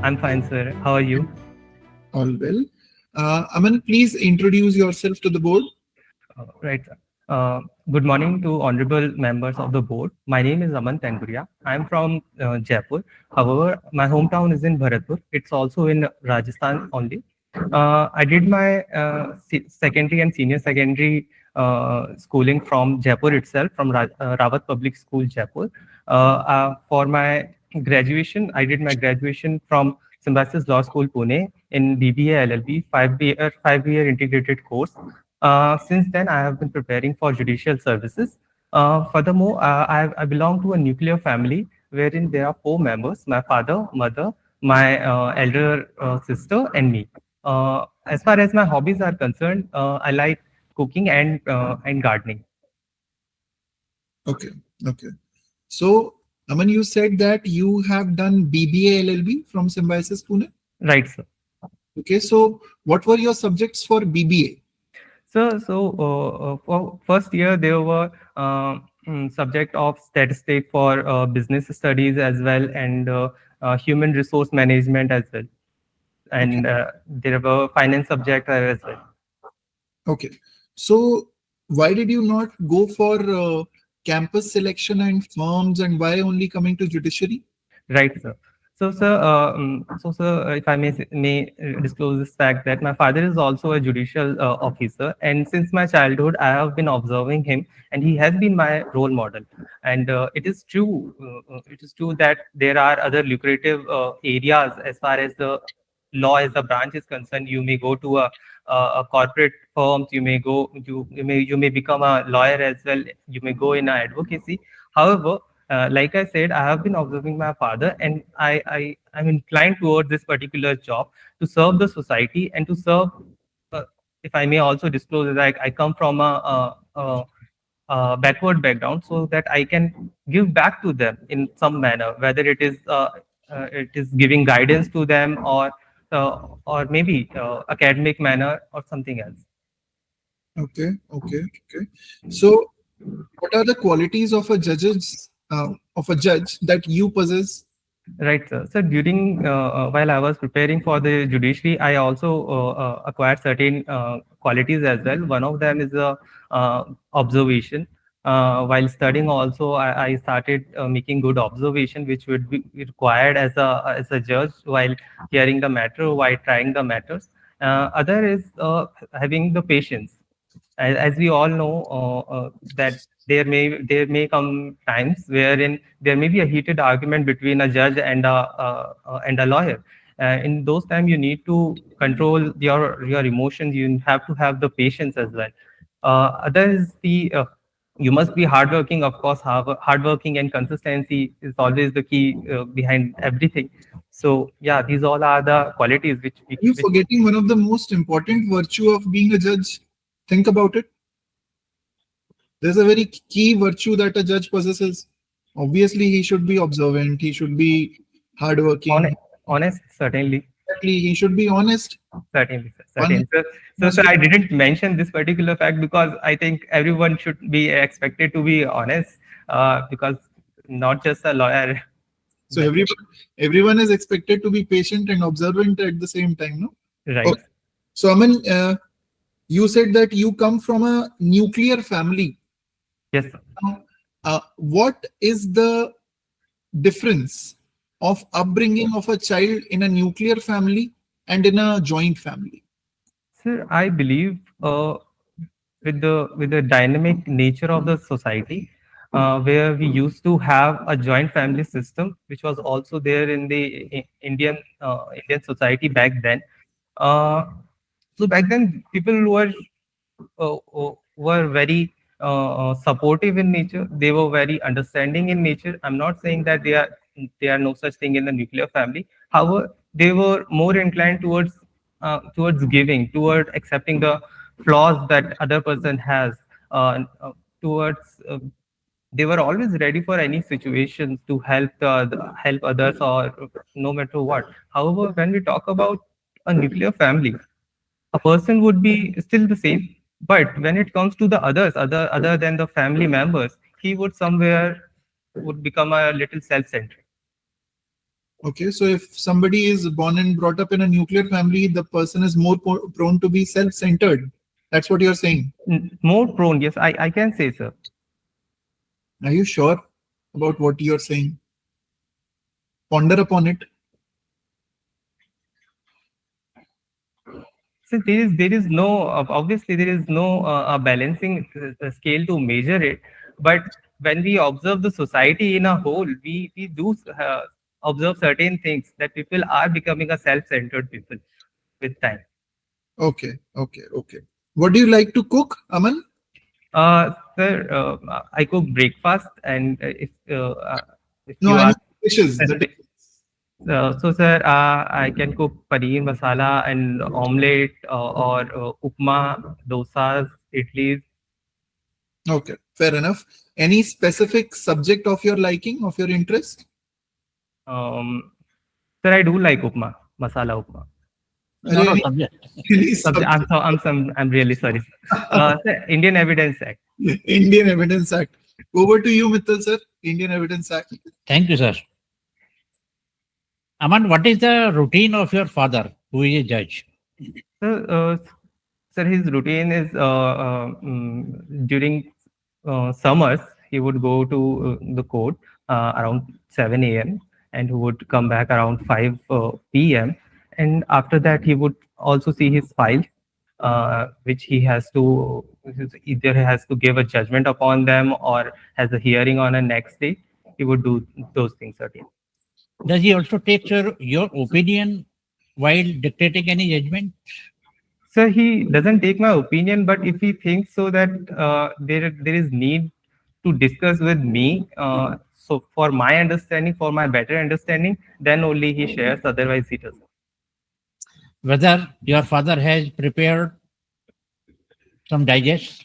I'm fine, sir. How are you? All well. Aman, please introduce yourself to the board. Right. Good morning to honorable members of the board. My name is Aman Tenguria. I'm from Jaipur. However, my hometown is in Bharatpur. It's also in Rajasthan only. I did my secondary and senior secondary schooling from Jaipur itself, from Rawat Public School, Jaipur. For my graduation, I did my graduation from Symbiosis Law School, Pune, in BBA LLB, 5-year integrated course. Since then, I have been preparing for judicial services. Furthermore, I belong to a nuclear family wherein there are four members: my father, mother, my elder sister, and me. As far as my hobbies are concerned, I like cooking and gardening. Okay. Okay. So, Aman, you said that you have done BBA LLB from Symbiosis Pune. Right, sir. Okay. So, what were your subjects for BBA? For first year, there were subject of statistic for business studies as well, and human resource management as well, Okay. and there were finance subject as well. Okay. So, why did you not go for campus selection and firms, and why only coming to judiciary? Right, sir. Sir, if I may disclose this fact that my father is also a judicial officer, and since my childhood, I have been observing him, and he has been my role model. And it is true. It is true that there are other lucrative areas as far as the law as a branch is concerned. You may go to a corporate firms. You may become a lawyer as well. You may go in a advocacy. However, like I said, I have been observing my father, and I'm inclined towards this particular job to serve the society and to serve. Uh, if I may also disclose that I come from a backward background, so that I can give back to them in some manner, whether it is giving guidance to them, or maybe academic manner or something else. Okay. Okay. Okay. So, what are the qualities of a judge that you possess? Right, sir. So during while I was preparing for the judiciary, I also acquired certain qualities as well. One of them is observation. While studying, also I started making good observation, which would be required as a judge while hearing the matter, while trying the matters. Other is having the patience. As we all know, that there may come times wherein there may be a heated argument between a judge and a lawyer. In those times, you need to control your emotions. You have to have the patience as well. Other is the you must be hardworking. Of course, hardworking and consistency is always the key behind everything. So yeah, these all are the qualities You which forgetting one of the most important virtue of being a judge. Think about it. There's a very key virtue that a judge possesses. Obviously, he should be observant. He should be hardworking. honest, honest certainly. Exactly, he should be honest. Certainly, sir. One Certainly. So, most I didn't mention this particular fact because I think everyone should be expected to be honest, because not just a lawyer. so That's it. everyone is expected to be patient and observant at the same time. No. Right. Okay. So Aman, you said that you come from a nuclear family. Yes, sir. What is the difference of upbringing of a child in a nuclear family and in a joint family? Sir, I believe with the dynamic nature of the society, where we used to have a joint family system, which was also there in the Indian society back then. Uh, so back then, people were very supportive in nature. They were very understanding in nature. I'm not saying that they are no such thing in the nuclear family. However, they were more inclined towards giving, toward accepting the flaws that other person has, towards they were always ready for any situations to help others, or no matter what. However, when we talk about a nuclear family, a person would be still the same, but when it comes to the others, other than the family members, he would somewhere would become a little self-centered. Okay, so if somebody is born and brought up in a nuclear family, the person is more prone to be self-centered. That's what you're saying. More prone, yes, I can say, sir. Are you sure about what you're saying? Ponder upon it. So there is no obviously there is no balancing scale to measure it, but when we observe the society in a whole, we do observe certain things that people are becoming a self-centered people with time. Okay, okay, okay. What do you like to cook, Aman? Sir, I cook breakfast, and if No, you I mean are dishes. The specific, so sir, I can cook paneer masala and omelette, or upma, dosas, idlis. Okay, fair enough. Any specific subject of your liking, of your interest? Um, Sir, I do like upma, masala upma. No, no, Any, subject. any Subject, subject? I'm really sorry, sir. Sir, Indian Evidence Act. Indian Evidence Act. Over to you, Mittal sir. Indian Evidence Act. Thank you, sir. Aman, what is the routine of your father, who is a judge? Sir, sir, his routine is during summers he would go to the court around 7 a.m. and he would come back around 5 p.m. And after that he would also see his files, which he has to either has to give a judgment upon them or has a hearing on a next day. He would do those things again. Does he also take your opinion while dictating any judgment? So he doesn't take my opinion, but if he thinks so that there is need to discuss with me, so for my understanding, for my better understanding, then only he shares. Otherwise, he doesn't. Whether your father has prepared some digest?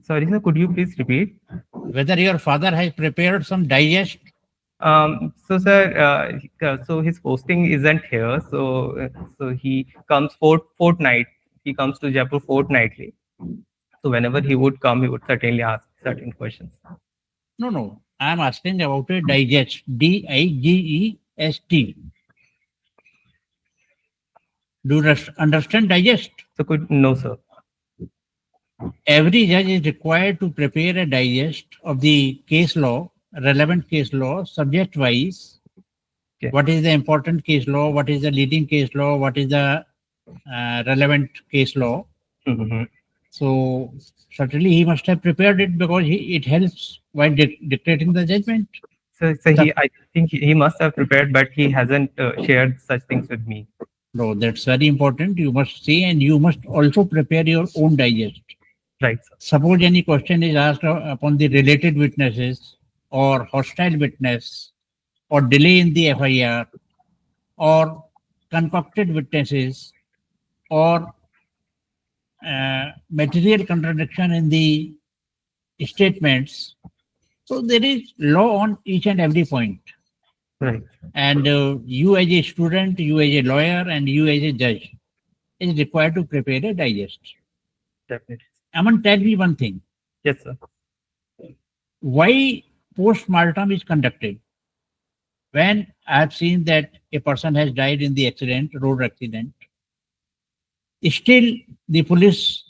Sorry, sir. Could you please repeat? Whether your father has prepared some digest? So, sir, so his posting isn't here. So he comes fortnight. He comes to Jaipur fortnightly. So whenever he would come, he would certainly ask certain questions. No, no. I am asking about a digest. Digest. Do you understand digest? So could no, sir. Every judge is required to prepare a digest of the case law, relevant case law, subject wise. Okay. What is the important case law? What is the leading case law? What is the relevant case law? Mhm. So certainly he must have prepared it because it helps while dictating the judgment. So I think he must have prepared, but he hasn't shared such things with me. No, that's very important. You must see and you must also prepare your own digest. Right, sir. Suppose any question is asked upon the related witnesses or hostile witness or delay in the FIR or concocted witnesses or material contradiction in the statements. So there is law on each and every point. Right. And you as a student, you as a lawyer, and you as a judge is required to prepare a digest. Definitely. Aman, tell me one thing. Yes, sir. Why post-mortem is conducted? When I have seen that a person has died in the accident, road accident, still the police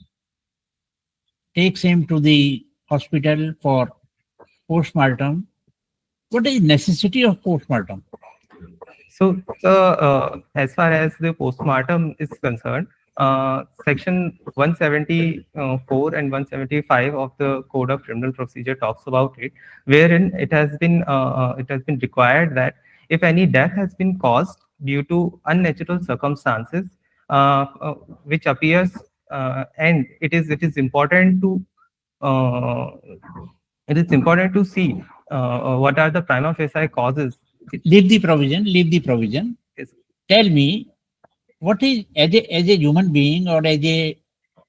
takes him to the hospital for post-mortem. What is necessity of post-mortem? So, as far as the postmortem is concerned, Section 174 and 175 of the Code of Criminal Procedure talks about it, wherein it has been required that if any death has been caused due to unnatural circumstances, which appears, and it is important to uh, see what are the prima facie causes. Leave the provision, leave the provision. Yes. Tell me, what is, as a human being or as a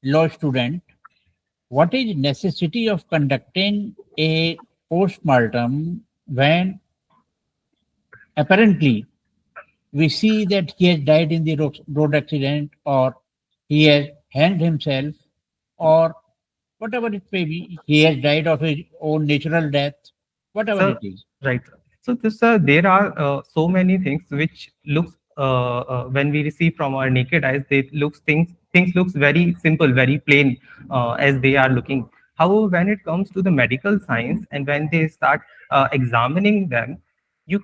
law student, what is necessity of conducting a post-mortem when apparently we see that he has died in the road accident or he has hanged himself or whatever it may be, he has died of his own natural death, whatever So, it is. right. So this, there are so many things which looks when we receive from our naked eyes, they looks things looks very simple, very plain as they are looking. However, when it comes to the medical science and when they start examining them, you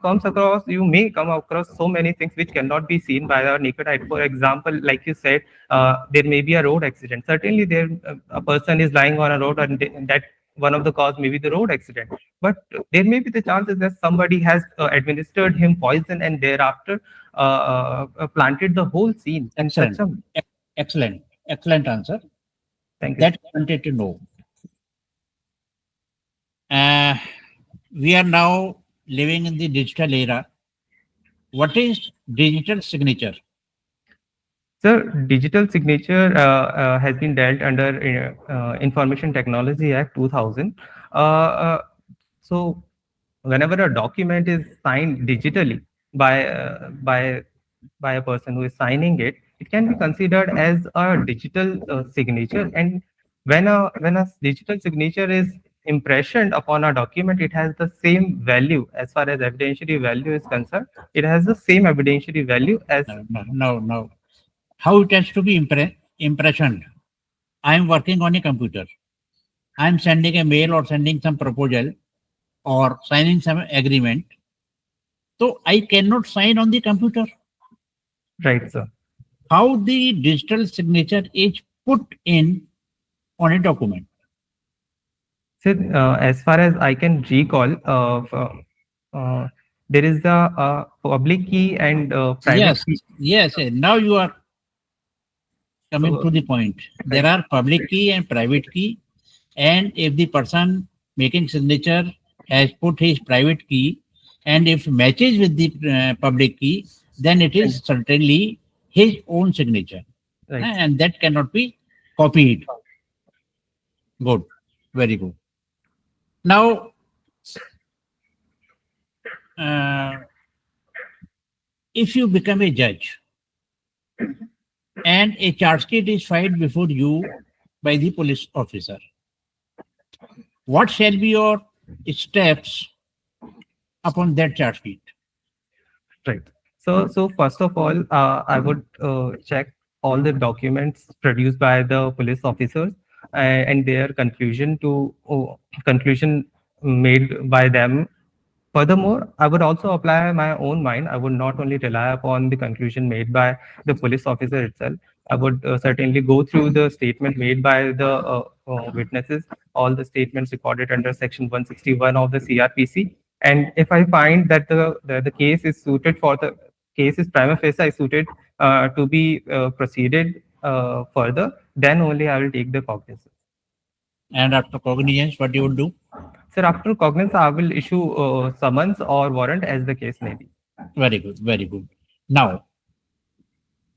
may come across so many things which cannot be seen by our naked eye. For example, like you said, there may be a road accident. Certainly, there a person is lying on a road, and that one of the cause may be the road accident. But there may be the chances that somebody has administered him poison and thereafter planted the whole scene in such Excellent. a. Excellent. Excellent answer. Thank you. That I wanted to know. We are now living in the digital era. What is digital signature? Sir, digital signature has been dealt under Information Technology Act 2000. So, whenever a document is signed digitally by uh, by by a person who is signing it, it can be considered as a digital signature. And when a digital signature is impressioned upon a document, it has the same value as far as evidentiary value is concerned. It has the same evidentiary value as. No. How it has to be impressioned? I am working on a computer. I am sending a mail or sending some proposal or signing some agreement. So I cannot sign on the computer. Right, sir. How the digital signature is put in on a document? So, as far as I can recall, there is a public key and private key. Yes. Now you are coming So, to the point. There are public key and private key, and if the person making signature has put his private key, and if matches with the public key, then it is certainly his own signature, right. and that cannot be copied. Good, very good. Now, if you become a judge and a charge sheet is filed before you by the police officer, what shall be your steps upon that charge sheet? Right. So first of all, I would check all the documents produced by the police officers and their conclusion made by them. Furthermore, I would also apply my own mind. I would not only rely upon the conclusion made by the police officer itself. I would certainly go through the statement made by the witnesses, all the statements recorded under Section 161 of the CRPC. And if I find that the case is suited for the case is prima facie suited to be proceeded further, then only I will take the cognizance. And after cognizance, what you will do? Sir, after cognizance, I will issue summons or warrant as the case may be. Very good, very good. Now,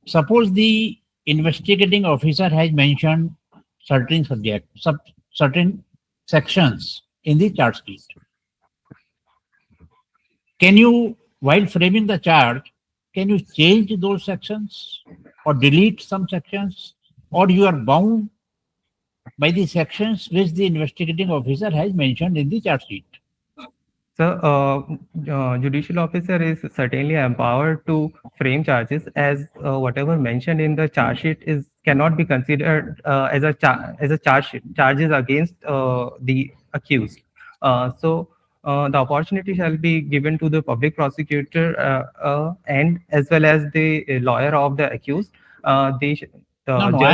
suppose the investigating officer has mentioned certain subjects, certain sections in the charge sheet. Can you, while framing the charge, can you change those sections or delete some sections, or you are bound by the sections which the investigating officer has mentioned in the charge sheet? So, judicial officer is certainly empowered to frame charges as whatever mentioned in the charge sheet is cannot be considered as a charge sheet. Charges against the accused. The opportunity shall be given to the public prosecutor and as well as the lawyer of the accused. No, Judge. I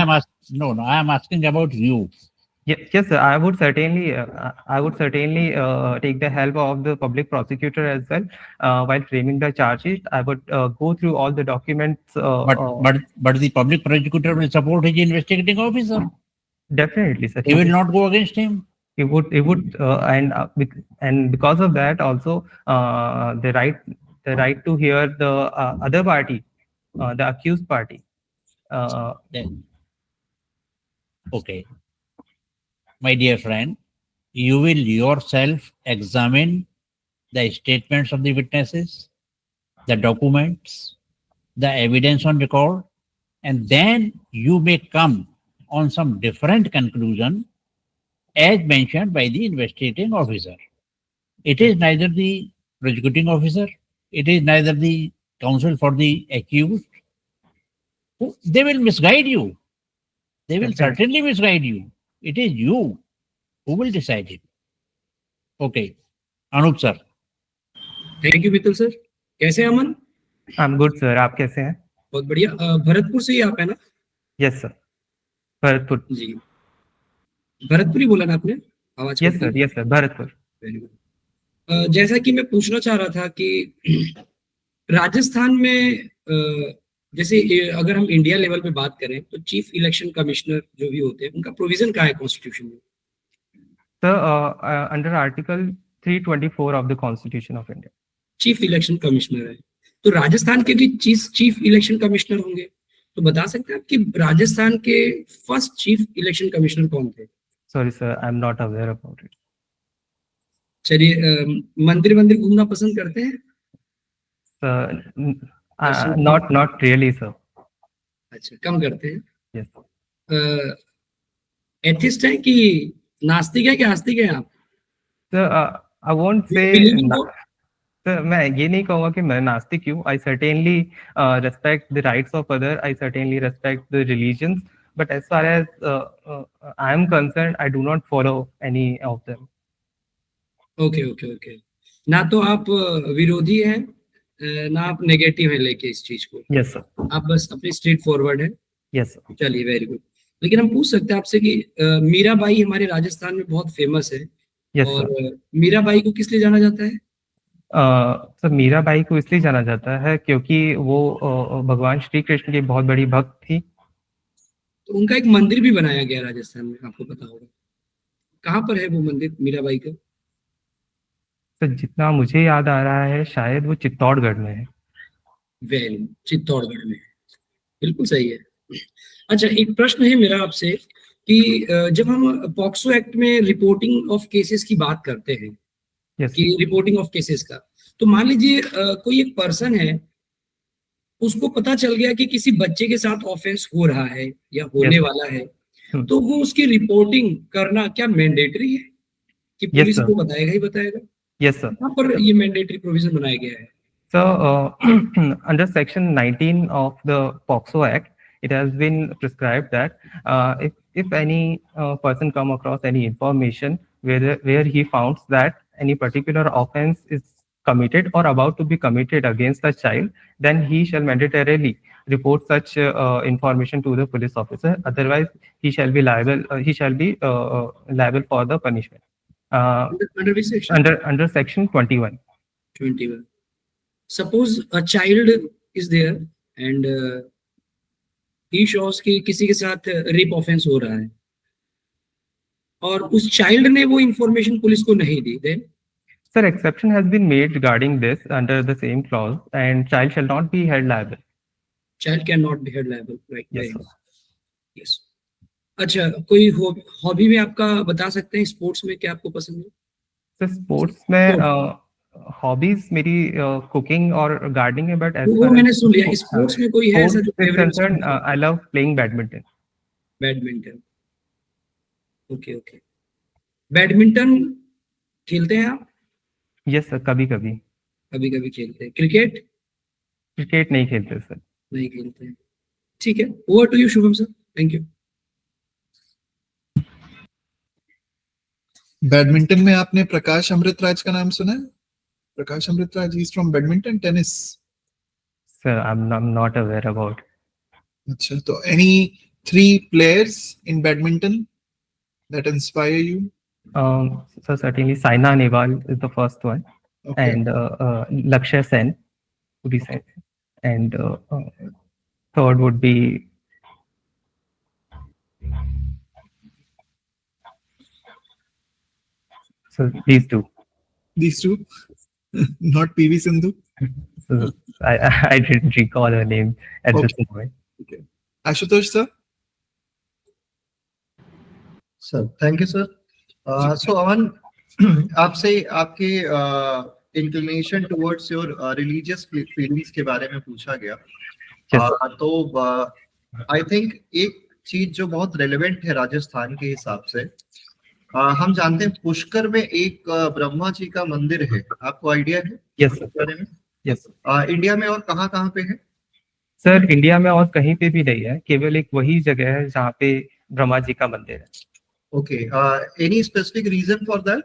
am asking about you. Yes, sir. I would certainly take the help of the public prosecutor as well while framing the charge sheet. I would go through all the documents. But the public prosecutor will support his investigating officer. Definitely, sir. He will not go against him. He would, and because of that also the right to hear the other party, the accused party. Okay. My dear friend, you will yourself examine the statements of the witnesses, the documents, the evidence on record, and then you may come on some different conclusion as mentioned by the investigating officer. It is neither the prosecuting officer. It is neither the counsel for the accused. They will misguide you. They will Definitely. certainly misguide you. It is you who will decide it. Okay. Anup sir. Thank you Mittal sir. कैसे हैं अमन? I am good sir, आप कैसे हैं? बहुत बढ़िया। भरतपुर से ही आप है ना? Yes sir, Bharatpur. जी, भरतपुर ही बोला ना आपने? आवाज yes sir, yes sir, Bharatpur. Very good. जैसा कि मैं पूछना चाह रहा था कि राजस्थान में जैसे अगर हम इंडिया लेवल पे बात करें तो चीफ इलेक्शन कमिश्नर जो भी होते हैं उनका प्रोविजन क्या है कॉन्स्टिट्यूशन में? Sir under article 324 of the constitution of India. Chief election commissioner है, तो राजस्थान के भी चीफ इलेक्शन कमिश्नर होंगे, तो बता सकते हैं आप कि राजस्थान के फर्स्ट चीफ इलेक्शन कमिश्नर कौन थे? Sorry sir, I am not aware about it. चलिए, मंदिर मंदिर घूमना पसंद करते हैं? Sir not really sir. अच्छा, कम करते हैं। यस एथिस्ट है कि नास्तिक है कि आस्तिक है आप? Sir, I won't say sir, मैं ये नहीं कहूँगा कि मैं नास्तिक हूँ। I certainly respect the rights of other, I certainly respect the religions, but as far as I am concerned, I do not follow any of them. Okay okay okay, ना तो आप विरोधी हैं ना आप नेगेटिव हैं लेके इस चीज को। Yes sir. आप बस अपने स्ट्रेट फॉरवर्ड है। Yes sir. चलिए, वेरी गुड। लेकिन हम पूछ सकते हैं आपसे कि मीराबाई हमारे राजस्थान में बहुत फेमस है। यस और सर। मीराबाई को किस लिए जाना जाता है? सर, मीराबाई को इसलिए जाना जाता है क्योंकि वो भगवान श्री कृष्ण की बहुत बड़ी भक्त थी। तो उनका एक मंदिर भी बनाया गया राजस्थान में, आपको पता होगा। कहाँ पर है वो मंदिर मीराबाई का? सर, जितना मुझे याद आ रहा है शायद वो चित्तौड़गढ़ में है। वेल, चित्तौड़गढ़ में। बिल्कुल सही है। अच्छा, एक प्रश्न है मेरा आपसे कि जब हम पॉक्सो एक्ट में रिपोर्टिंग ऑफ केसेस की बात करते हैं, यस कि रिपोर्टिंग ऑफ केसेस का, तो मान लीजिए कोई एक पर्सन है, उसको पता चल गया कि किसी बच्चे के साथ ऑफेंस हो रहा है या होने Yes. वाला है, तो वो उसकी रिपोर्टिंग करना क्या मैंडेटरी है कि Yes, पुलिस sir. को बताएगा ही बताएगा? Yes sir. कहाँ पर ये मैंडेटरी प्रोविजन बनाया गया है? So, under Section 19 of the POCSO Act, it has been prescribed that if any person come across any information where he founds that any particular offense is committed or about to be committed against a child, then he shall mandatorily report such information to the police officer. Otherwise, he shall be liable. He shall be liable for the punishment. Under which section? Under Section 21. 21. Suppose a child is there and he shows कि किसी के साथ rape offence हो रहा है और उस child ने वो इंफॉर्मेशन पुलिस को नहीं दी, then Sir, exception has been made regarding this under the same clause, and child shall not be held liable. child cannot be held liable, right? Yes, sir. Yes. अच्छा, कोई hobby में आपका बता सकते हैं? Sports में क्या आपको पसंद है? So, sports में हॉबीज मेरी कुकिंग और गार्डनिंग है, बट वो मैंने सुन लिया। स्पोर्ट्स में कोई है ऐसा जो favourite? I love playing badminton. Badminton, okay okay. Badminton खेलते हैं आप? यस सर, कभी कभी। कभी कभी खेलते हैं। क्रिकेट? क्रिकेट नहीं खेलते सर। नहीं खेलते हैं, ठीक है। Over to you Shubham sir, thank you. Badminton में आपने प्रकाश अमृतराज का नाम सुना है? Prakash Amritraj is from badminton tennis. Sir, I am not aware about. अच्छा, तो any 3 players in badminton that inspire you? So certainly Saina Nehwal is the first one, Okay. and Lakshya Sen would be second, and third would be so these two. These two? Not PV Sindhu? So I didn't recall her name at this moment. Okay. Ashutosh sir? Sir, thank you sir. So Aman, आपसे आपके inclination towards your religious feelings के बारे में पूछा गया। तो I think एक चीज जो बहुत रेलेवेंट है राजस्थान के हिसाब से, हम जानते हैं पुष्कर में एक ब्रह्मा जी का मंदिर है, आपको आइडिया है यस इस सर। बारे में? यस इंडिया में और कहाँ कहाँ पे है? सर, इंडिया में और कहीं पे भी नहीं है, केवल एक वही जगह है जहाँ पे ब्रह्मा जी का मंदिर है। Okay, any specific reason for that?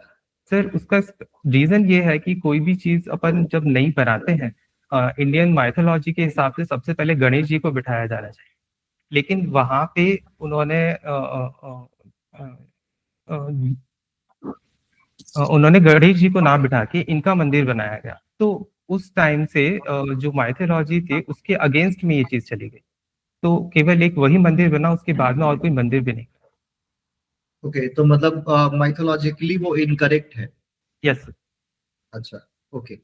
Sir, उसका रीजन ये है कि कोई भी चीज अपन जब नहीं बनाते हैं, इंडियन माइथोलॉजी के हिसाब से सबसे पहले गणेश जी को बिठाया जाना चाहिए, लेकिन वहां पे उन्होंने गणेश जी को ना बिठा के इनका मंदिर बनाया गया। तो उस टाइम से जो माइथोलॉजी थी उसके अगेंस्ट में ये चीज चली गई, तो केवल एक वही मंदिर बना, उसके बाद में और कोई मंदिर भी नहीं। ओके, तो मतलब माइथोलॉजिकली वो इनकरेक्ट है। यस। अच्छा, ओके।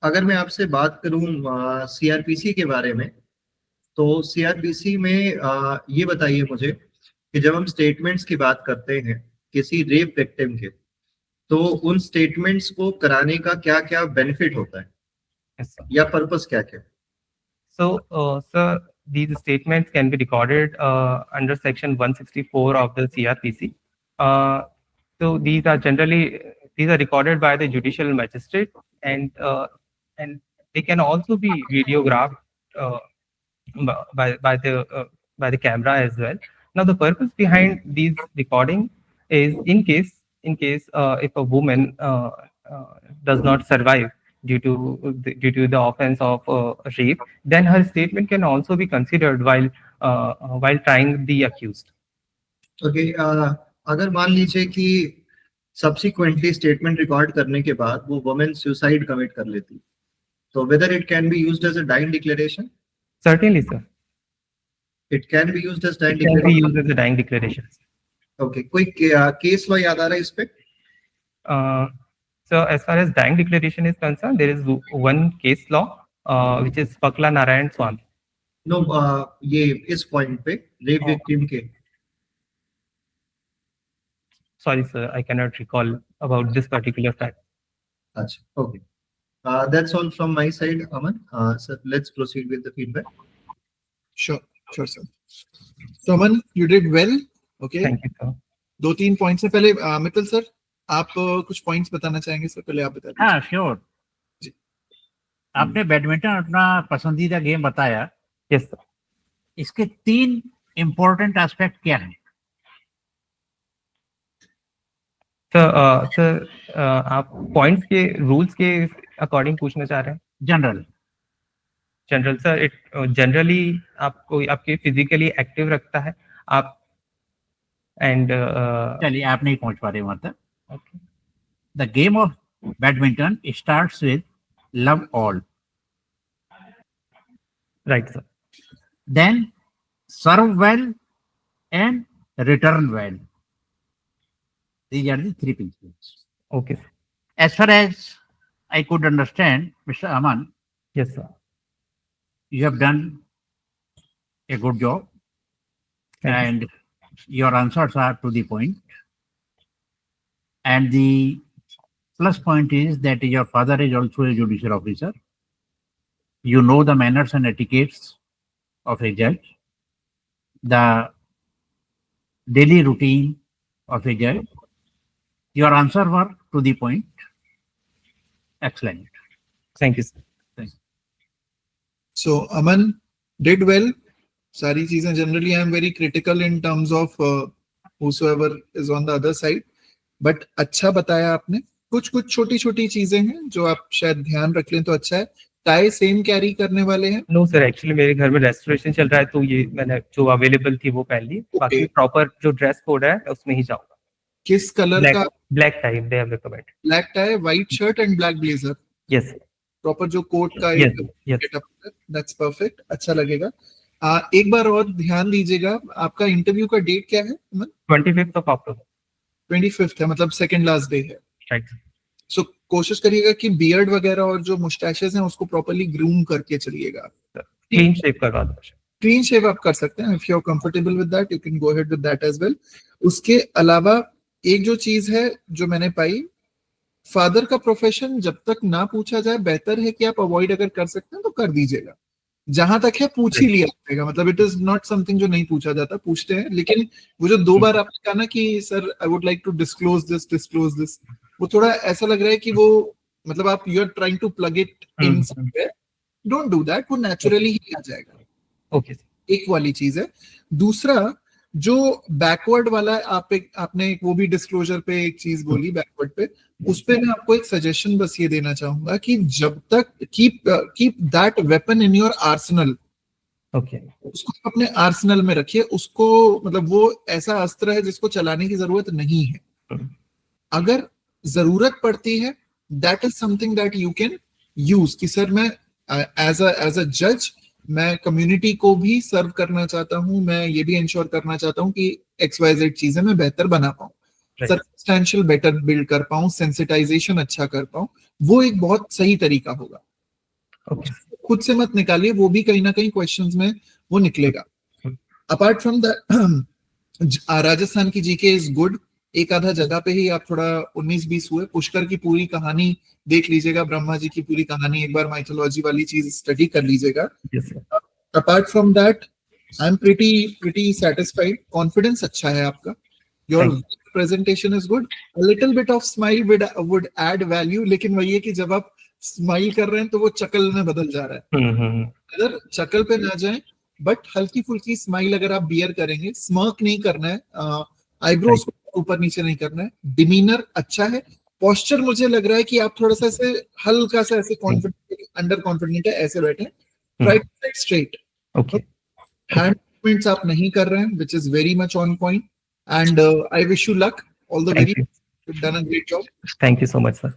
अगर मैं आपसे बात करूं सीआरपीसी के बारे में, तो सीआरपीसी में ये बताइए मुझे कि जब हम स्टेटमेंट्स की बात करते हैं किसी रेप विक्टिम के, तो उन स्टेटमेंट्स को कराने का क्या क्या बेनिफिट होता है यस सर। या पर्पस क्या क्या? So, sir, these statements can be recorded under Section 164 of the CRPC. So these are recorded by the judicial magistrate, and they can also be videographed uh, by the camera as well. Now, the purpose behind these recording is in case if a woman does not survive due to the offense of rape, then her statement can also be considered while trying the accused. Okay, अगर मान लीजिए कि subsequently statement record करने के बाद वो women suicide commit कर लेती, तो whether it can be used as a dying declaration? Certainly, sir. It can be used as dying It can be declaration. used as a dying declaration. ओके, कोई केस लॉ याद आ रहा है इस पे? So, as far as dying declaration is concerned, there is one case law which is Pakla Narayan Swamy. No, ये इस पॉइंट पे रेप विक्टिम के। Sorry, sir, I cannot recall about this particular fact. अच्छा, okay. That's all from my side, Aman. So let's proceed with the feedback. Sure, sir. So Aman, you did well. Okay. Thank you, sir. 2-3 points से पहले Mittal sir, आप कुछ points बताना चाहेंगे sir? पहले आप बता दीजिए। हाँ श्योर। जी। आपने बैडमिंटन अपना पसंदीदा गेम बताया, Yes, sir. इसके 3 इम्पोर्टेंट एस्पेक्ट क्या हैं? सर, आप पॉइंट्स के रूल्स के अकॉर्डिंग पूछना चाह रहे हैं? जनरल सर, इट जनरली आपको आपके फिजिकली एक्टिव रखता है, आप एंड चलिए, आप नहीं पहुंच पा रहे वहां तक। okay. The game of badminton starts with love all, Right, sir. Then serve well and return well. These are the 3 principles. Okay, sir. As far as I could understand, Mr. Aman, Yes, sir. you have done a good job. Thank you. And your answers are to the point. And the plus point is that your father is also a judicial officer. You know the manners and etiquettes of a judge, the daily routine of a judge. Your answer were to the point. Excellent. Thank you, sir. So Aman did well. सारी चीजें generally I am very critical in terms of whosoever is on the other side. But अच्छा बताया आपने। कुछ छोटी छोटी चीजें हैं जो आप शायद ध्यान रख लें तो अच्छा है। टाई सेम कैरी करने वाले हैं? नो सर, एक्चुअली मेरे घर में रेस्टोरेशन चल रहा है, तो ये मैंने जो अवेलेबल थी वो पहन ली। बाकी प्रॉपर जो ड्रेस कोड है उसमें ही जाऊंगा। किस कलर का? Black tie they have recommended. Black tie, white shirt and black blazer. Yes sir. Proper जो कोट का Yes, yes. गेटअप है, दैट्स परफेक्ट, अच्छा लगेगा। एक बार और ध्यान दीजिएगा, आपका इंटरव्यू का डेट क्या है? 25th of October. 25th है, मतलब सेकंड लास्ट डे है। राइट। सो कोशिश करिएगा कि बियर्ड वगैरह और जो मुस्टैशेस हैं उसको प्रॉपर्ली ग्रूम करके चलिएगा। क्लीन शेव करवा दो। क्लीन शेव आप कर सकते हैं, if you are comfortable with that you can go ahead with that as well. उसके अलावा एक जो चीज है जो मैंने पाई, फादर का प्रोफेशन जब तक ना पूछा जाए बेहतर है कि आप अवॉइड अगर कर सकते हैं तो कर दीजिएगा। जहां तक है पूछ ही लिया जाएगा, मतलब इट इज नॉट समथिंग जो नहीं पूछा जाता, पूछते हैं। लेकिन वो जो 2 बार आपने कहा ना कि sir I would like to disclose this, वो थोड़ा ऐसा लग रहा है कि वो मतलब आप you are trying to plug it in somewhere, don't do that, वो नेचुरली ही आ जाएगा। ओके, एक वाली चीज है। दूसरा जो बैकवर्ड वाला आपने एक वो भी डिस्क्लोजर पे एक चीज बोली बैकवर्ड पे, उस पे मैं आपको एक सजेशन बस ये देना चाहूंगा कि जब तक keep that weapon in your Arsenal, okay, उसको अपने आर्सेनल में रखिए, उसको मतलब वो ऐसा अस्त्र है जिसको चलाने की जरूरत नहीं है। अगर जरूरत पड़ती है that is something that you can use, कि सर मैं एज अ जज मैं कम्युनिटी को भी सर्व करना चाहता हूं, मैं ये भी इंश्योर करना चाहता हूं कि XYZ चीजें मैं बेहतर बना पाऊं, सर्कमस्टेंशियल बेटर बिल्ड कर पाऊं, सेंसिटाइजेशन अच्छा कर पाऊं, वो एक बहुत सही तरीका होगा। खुद से मत निकालिए, वो भी कहीं ना कहीं क्वेश्चंस में वो निकलेगा। अपार्ट फ्रॉम दैट राजस्थान की जीके इज गुड, एक आधा जगह पे ही आप थोड़ा 19-20 हुए। पुष्कर की पूरी कहानी देख लीजिएगा, ब्रह्मा जी की पूरी कहानी एक बार माइथोलॉजी वाली चीज स्टडी कर लीजिएगा। Apart from that I am pretty satisfied, confidence अच्छा है आपका, your presentation is good, a little bit of smile would add value, लेकिन वही है कि जब आप स्माइल कर रहे हैं तो वो चकल में बदल जा रहा है। अगर चकल पे ना जाए बट हल्की फुल्की स्माइल अगर आप बियर करेंगे, स्मर्क नहीं करना है, आईब्रोज को ऊपर नीचे नहीं करना है, डिमीनर अच्छा है, पोस्चर मुझे लग रहा है कि आप थोड़ा सा ऐसे हल्का सा ऐसे कॉन्फिडेंट अंडर कॉन्फिडेंट है, ऐसे बैठे, try to stay straight, okay, hand movements आप नहीं कर रहे हैं which is very much on point, and I wish you luck, all the very, you've done a great job. Thank you so much, sir.